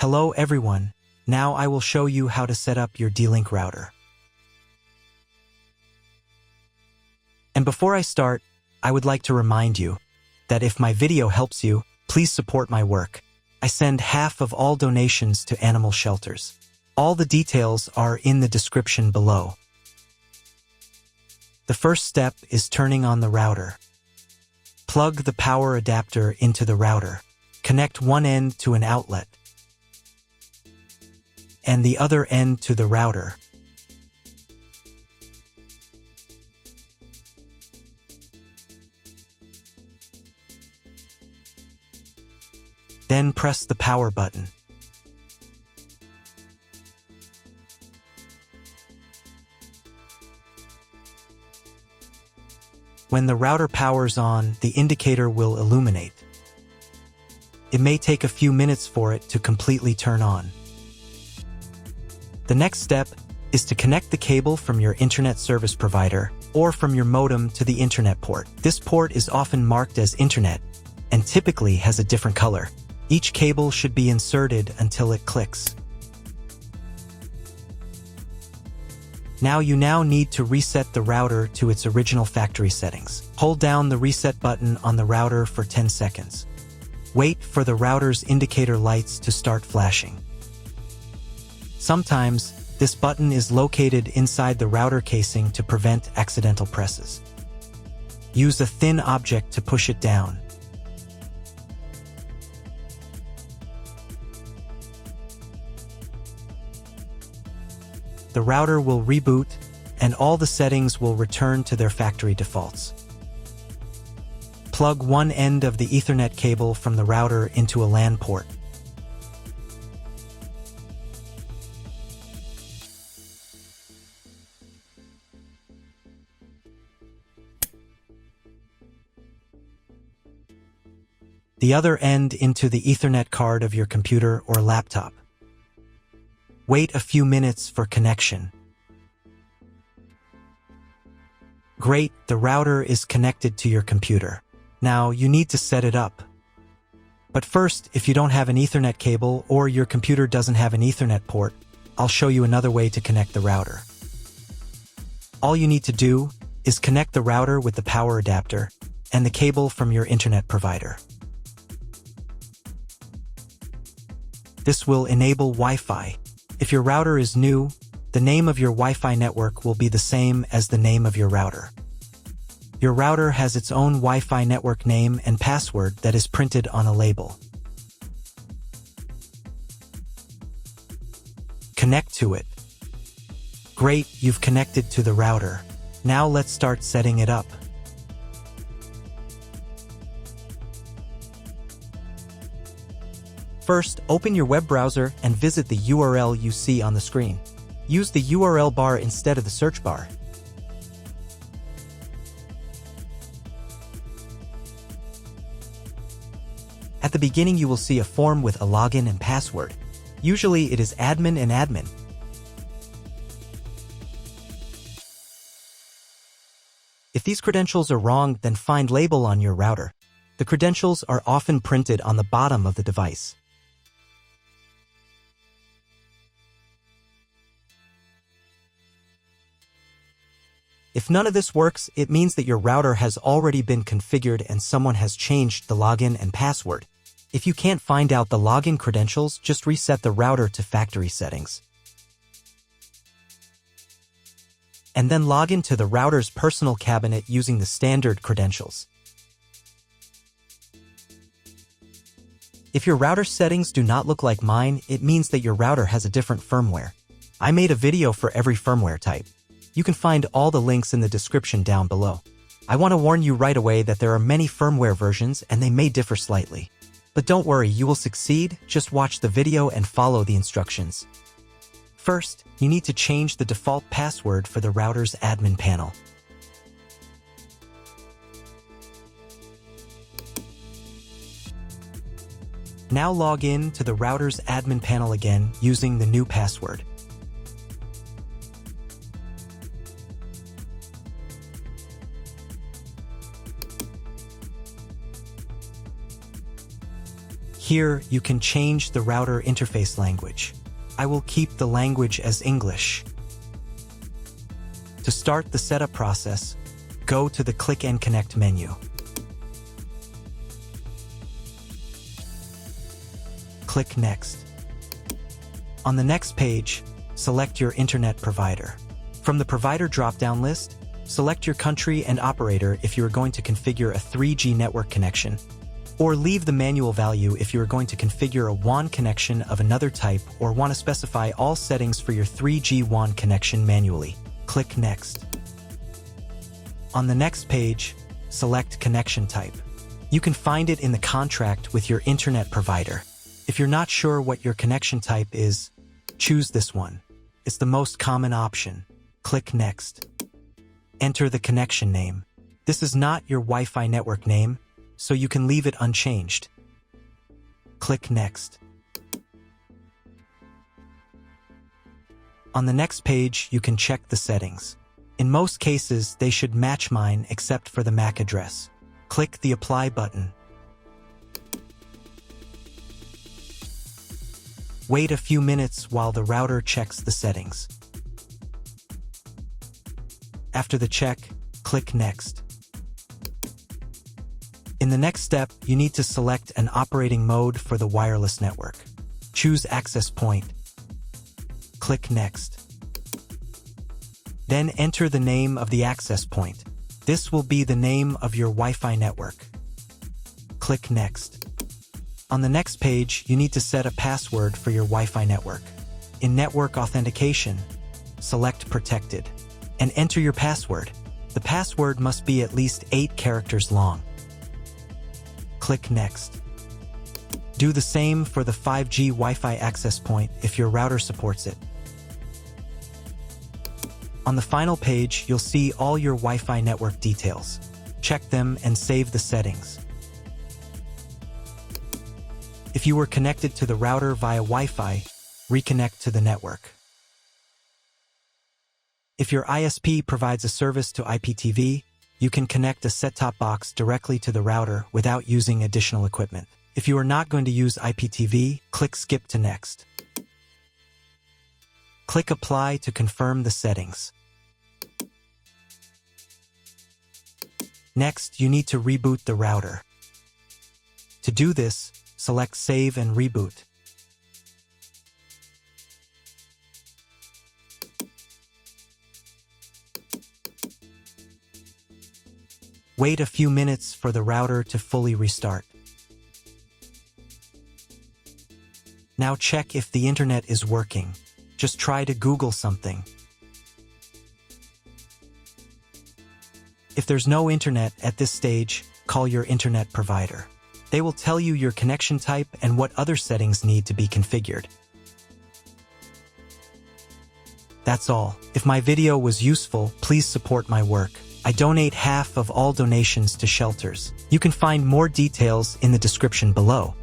Hello everyone, now I will show you how to set up your D-Link router. And before I start, I would like to remind you that if my video helps you, please support my work. I send half of all donations to animal shelters. All the details are in the description below. The first step is turning on the router. Plug the power adapter into the router. Connect one end to an outlet and the other end to the router. Then press the power button. When the router powers on, the indicator will illuminate. It may take a few minutes for it to completely turn on. The next step is to connect the cable from your internet service provider or from your modem to the internet port. This port is often marked as internet and typically has a different color. Each cable should be inserted until it clicks. You now need to reset the router to its original factory settings. Hold down the reset button on the router for 10 seconds. Wait for the router's indicator lights to start flashing. Sometimes, this button is located inside the router casing to prevent accidental presses. Use a thin object to push it down. The router will reboot, and all the settings will return to their factory defaults. Plug one end of the Ethernet cable from the router into a LAN port. The other end into the Ethernet card of your computer or laptop. Wait a few minutes for connection. Great, the router is connected to your computer. Now you need to set it up. But first, if you don't have an Ethernet cable or your computer doesn't have an Ethernet port, I'll show you another way to connect the router. All you need to do is connect the router with the power adapter and the cable from your internet provider. This will enable Wi-Fi. If your router is new, the name of your Wi-Fi network will be the same as the name of your router. Your router has its own Wi-Fi network name and password that is printed on a label. Connect to it. Great, you've connected to the router. Now let's start setting it up. First, open your web browser and visit the URL you see on the screen. Use the URL bar instead of the search bar. At the beginning, you will see a form with a login and password. Usually, it is admin and admin. If these credentials are wrong, then find label on your router. The credentials are often printed on the bottom of the device. If none of this works, it means that your router has already been configured and someone has changed the login and password. If you can't find out the login credentials, just reset the router to factory settings. And then log into the router's personal cabinet using the standard credentials. If your router settings do not look like mine, it means that your router has a different firmware. I made a video for every firmware type. You can find all the links in the description down below. I want to warn you right away that there are many firmware versions and they may differ slightly. But don't worry, you will succeed, just watch the video and follow the instructions. First, you need to change the default password for the router's admin panel. Now log in to the router's admin panel again using the new password. Here, you can change the router interface language. I will keep the language as English. To start the setup process, go to the Click and Connect menu. Click Next. On the next page, select your internet provider. From the provider drop-down list, select your country and operator if you are going to configure a 3G network connection, or leave the manual value if you are going to configure a WAN connection of another type or want to specify all settings for your 3G WAN connection manually. Click Next. On the next page, select connection type. You can find it in the contract with your internet provider. If you're not sure what your connection type is, choose this one. It's the most common option. Click Next. Enter the connection name. This is not your Wi-Fi network name, so you can leave it unchanged. Click Next. On the next page, you can check the settings. In most cases, they should match mine except for the MAC address. Click the Apply button. Wait a few minutes while the router checks the settings. After the check, click Next. In the next step, you need to select an operating mode for the wireless network. Choose Access Point. Click Next. Then enter the name of the access point. This will be the name of your Wi-Fi network. Click Next. On the next page, you need to set a password for your Wi-Fi network. In Network Authentication, select Protected and enter your password. The password must be at least 8 characters long. Click Next. Do the same for the 5G Wi-Fi access point if your router supports it. On the final page, you'll see all your Wi-Fi network details. Check them and save the settings. If you were connected to the router via Wi-Fi, reconnect to the network. If your ISP provides a service to IPTV, you can connect a set-top box directly to the router without using additional equipment. If you are not going to use IPTV, click Skip to Next. Click Apply to confirm the settings. Next, you need to reboot the router. To do this, select Save and Reboot. Wait a few minutes for the router to fully restart. Now check if the internet is working. Just try to Google something. If there's no internet at this stage, call your internet provider. They will tell you your connection type and what other settings need to be configured. That's all. If my video was useful, please support my work. I donate half of all donations to shelters. You can find more details in the description below.